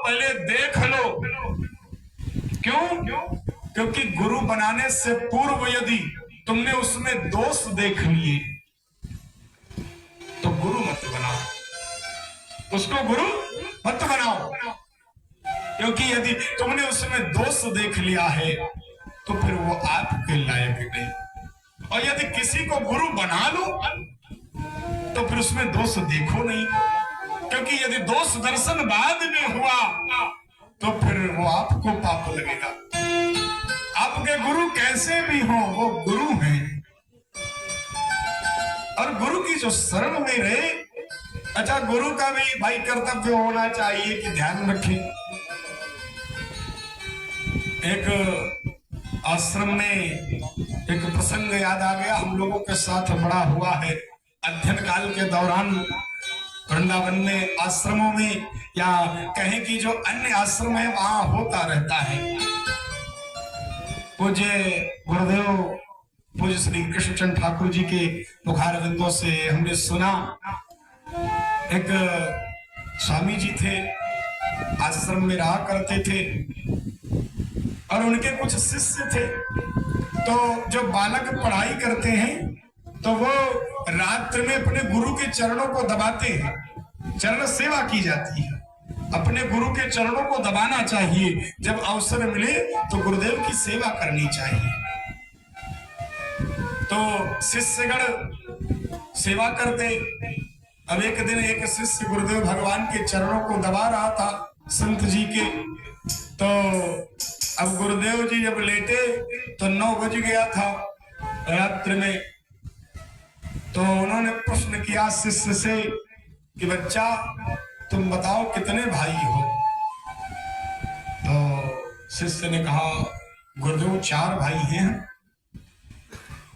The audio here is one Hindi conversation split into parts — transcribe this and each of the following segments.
पहले देख लो। क्यों? क्योंकि गुरु बनाने से पूर्व यदि तुमने उसमें दोष देख लिए तो गुरु मत बनाओ, उसको गुरु मत बनाओ। क्योंकि यदि तुमने उसमें दोष देख लिया है तो फिर वो आपके लायक नहीं। और यदि किसी को गुरु बना लो तो फिर उसमें दोष देखो नहीं, क्योंकि यदि दोष दर्शन बाद में हुआ तो फिर वो आपको पाप लगेगा। आपके गुरु कैसे भी हो वो गुरु हैं, और गुरु की जो शरण में रहे। अच्छा, गुरु का भी भाई कर्तव्य होना चाहिए कि ध्यान रखें। एक आश्रम में एक प्रसंग याद आ गया, हम लोगों के साथ बड़ा हुआ है। अध्ययन काल के दौरान वृंदावन में आश्रमों में, या कहें कि जो अन्य आश्रम है वहां होता रहता है। पूज्य गुरुदेव पूज्य श्री कृष्णचंद्र ठाकुर जी के मुखारविंदों से हमने सुना, एक स्वामी जी थे, आश्रम में रहा करते थे और उनके कुछ शिष्य थे। तो जो बालक पढ़ाई करते हैं तो वो रात्र में अपने गुरु के चरणों को दबाते हैं, चरण सेवा की जाती है। अपने गुरु के चरणों को दबाना चाहिए, जब अवसर मिले तो गुरुदेव की सेवा करनी चाहिए। तो शिष्यगण सेवा करते। अब एक दिन एक शिष्य गुरुदेव भगवान के चरणों को दबा रहा था संत जी के। तो अब गुरुदेव जी जब लेटे तो 9 बज गया था रात्रि में। तो उन्होंने प्रश्न किया शिष्य से कि बच्चा तुम बताओ कितने भाई हो? तो शिष्य ने कहा गुरुदेव 4 भाई हैं।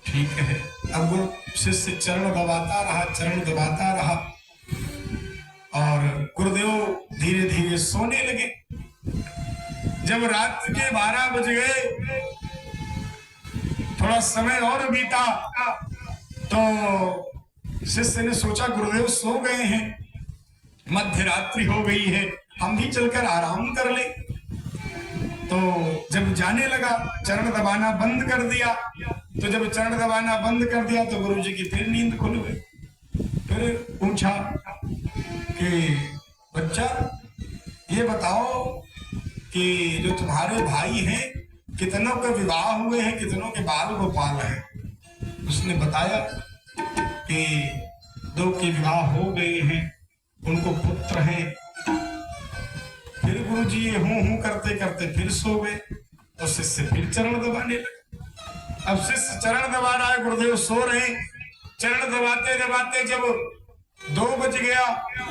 ठीक है। अब गुरु शिष्य चरण दबाता रहा, चरण दबाता रहा, और गुरुदेव धीरे धीरे सोने लगे। जब रात के 12 बज गए, थोड़ा समय और बीता, तो शिष्य ने सोचा गुरुदेव सो गए हैं, मध्य रात्रि हो गई है, हम भी चलकर आराम कर ले। तो जब जाने लगा, चरण दबाना बंद कर दिया। तो जब चरण दबाना बंद कर दिया तो गुरु जी की फिर नींद खुल गई। फिर पूछा कि बच्चा ये बताओ कि जो तुम्हारे भाई हैं कितनों के विवाह हुए हैं, कितनों के बाल गोपाल हैं? उसने बताया कि 2 के विवाह हो गए हैं, उनको पुत्र हैं। फिर गुरु जी ये हूं करते करते फिर सो गए। तो शिष्य फिर चरण दबाने लगे। अब शिष्य चरण दबा रहा है, गुरुदेव सो रहे। चरण दबाते दबाते जब 2 बज गया,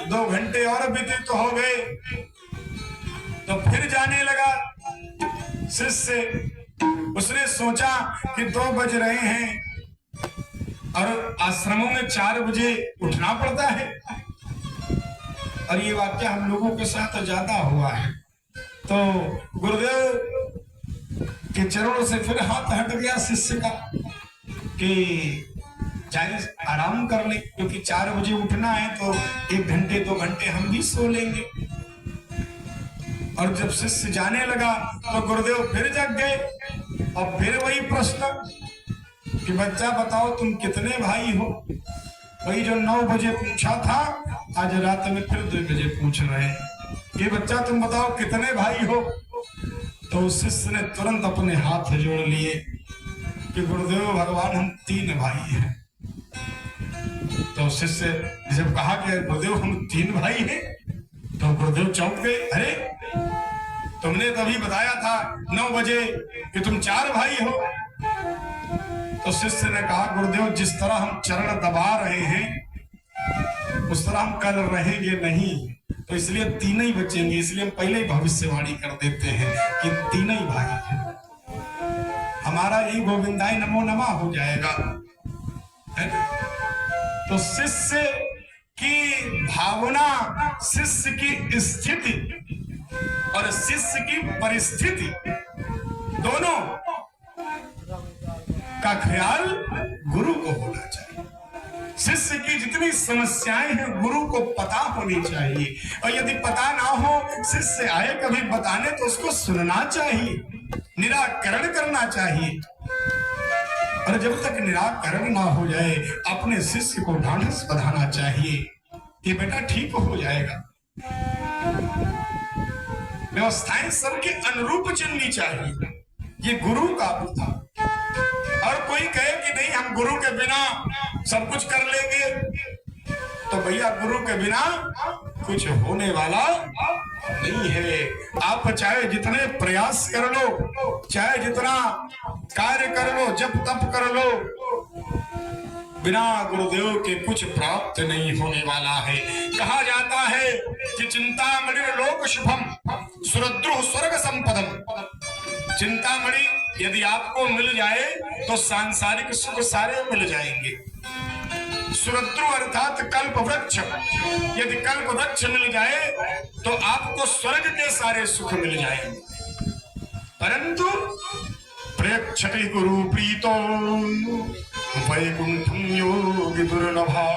2 घंटे और व्यतीत हो गए, तो फिर जाने लगा शिष्य। उसने सोचा कि 2 बज रहे हैं और आश्रमों में 4 बजे उठना पड़ता है। और ये वाक्य हम लोगों के साथ ज्यादा हुआ है। तो गुरुदेव के चरणों से फिर हाथ हट गया शिष्य का कि जाए आराम कर ले, क्योंकि 4 बजे उठना है तो 1 घंटे 2 घंटे हम भी सो लेंगे। और जब शिष्य जाने लगा तो गुरुदेव फिर जग गए और फिर वही प्रश्न कि बच्चा बताओ तुम कितने भाई हो? वही जो 9 बजे पूछा था, आज रात में फिर 2 बजे पूछ रहे हैं कि बच्चा तुम बताओ कितने भाई हो? तो शिष्य ने तुरंत अपने हाथ जोड़ लिए कि गुरुदेव भगवान हम 3 भाई हैं। तो शिष्य जब कहा कि गुरुदेव हम 3 भाई हैं, तो गुरुदेव चौंक गए। अरे तुमने तभी बताया था 9 बजे कि तुम 4 भाई हो। तो शिष्य ने कहा गुरुदेव जिस तरह हम चरण दबा रहे हैं उस तरह हम कल रहेंगे नहीं, तो इसलिए 3 ही बचेंगे। इसलिए हम पहले ही भविष्यवाणी कर देते हैं कि 3 ही भाई हैं। हमारा यही गोविंदाय नमो नमः हो जाएगा, है ना? तो शिष्य की भावना, शिष्य की स्थिति और शिष्य की परिस्थिति दोनों का ख्याल गुरु को होना चाहिए। शिष्य की जितनी समस्याएं हैं गुरु को पता होनी चाहिए, और यदि पता ना हो, शिष्य आए कभी बताने तो उसको सुनना चाहिए, निराकरण करना चाहिए। और जब तक निराकरण ना हो जाए अपने शिष्य को ढांढस बंधाना चाहिए कि बेटा ठीक हो जाएगा। व्यवस्थाएं सबके अनुरूप चलनी चाहिए, ये गुरु का था। और कोई कहे कि नहीं हम गुरु के बिना सब कुछ कर लेंगे, तो भैया गुरु के बिना कुछ होने वाला नहीं है। आप चाहे जितने प्रयास कर लो, चाहे जितना कार्य कर लो, जप तप कर लो, बिना गुरुदेव के कुछ प्राप्त नहीं होने वाला है। कहा जाता है कि चिंतामणि लोक शुभम सुरद्रुह स्वर्ग संपदम। चिंतामणि यदि आपको मिल जाए तो सांसारिक सुख सारे मिल जाएंगे। सुरद्रु अर्थात कल्प वृक्ष, यदि कल्प वृक्ष मिल जाए तो आपको स्वर्ग के सारे सुख मिल जाएंगे। परंतु प्रेक्षते गुरु प्रीतो वैकुंठम योगी दुर्लभा।